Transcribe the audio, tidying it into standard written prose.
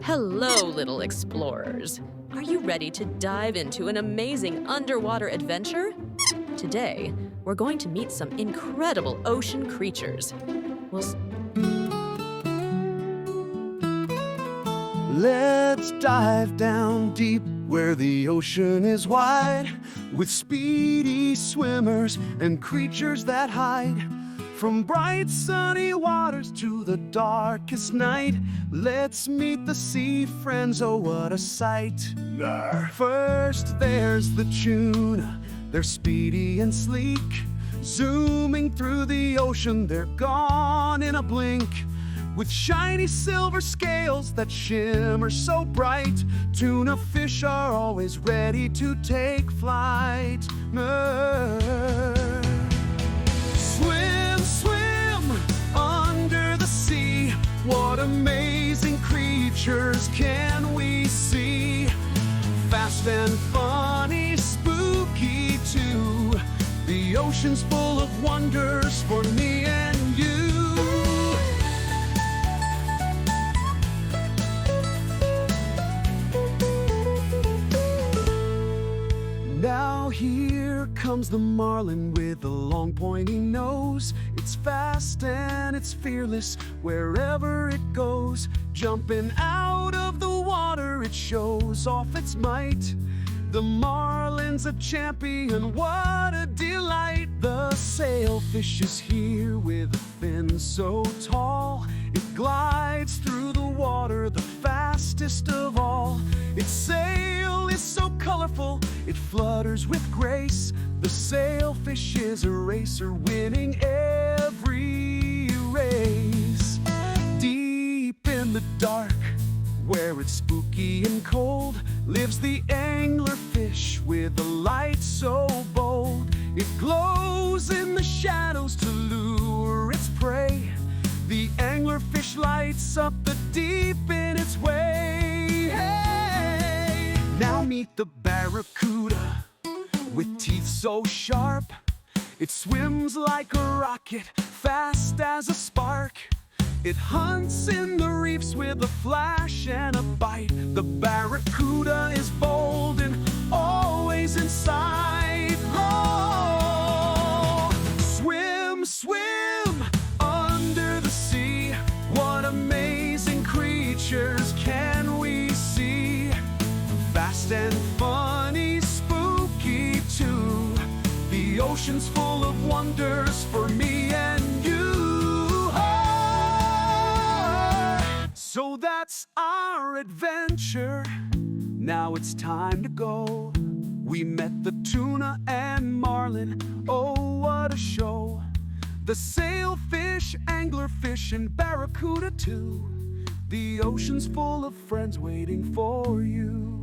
Hello, little explorers. Are you ready to dive into an amazing underwater adventure? Today, we're going to meet some incredible ocean creatures. Let's dive down deep where the ocean is wide, with speedy swimmers and creatures that hide. From bright sunny waters to the darkest night, let's meet the sea friends, oh what a sight. First there's the tuna, they're speedy and sleek. Zooming through the ocean, they're gone in a blink. With shiny silver scales that shimmer so bright, tuna fish are always ready to take flight. Swim, swim under the sea. What amazing creatures can we see? Fast and funny, spooky too. The ocean's full of wonders for me and you. Now here comes the marlin with a long pointy nose. It's fast and it's fearless wherever it goes. Jumping out of the water, it shows off its might. The marlin's a champion, what a delight. The sailfish is here with a fin so tall. It glides through the water, the fastest of all. Its sail is so colorful, it flutters with grace. The sailfish is a racer, winning every race. Deep in the dark, where it's spooky and cold, lives the anglerfish with a light so bold. It glows in the shadows to lure its prey. The anglerfish lights up the deep in its way. Hey! Now meet the barracuda, with teeth so sharp. It swims like a rocket, fast as a spark. It hunts in the reefs with a flash and a bite. The barracuda is bold and always in sight. Oh, swim, swim under the sea. What amazing creatures can we see? Fast and funny, spooky too. The ocean's full of wonders for me and you. So that's our adventure. Now it's time to go. We met the tuna and marlin. Oh, what a show. The sailfish, anglerfish, and barracuda too. The ocean's full of friends waiting for you.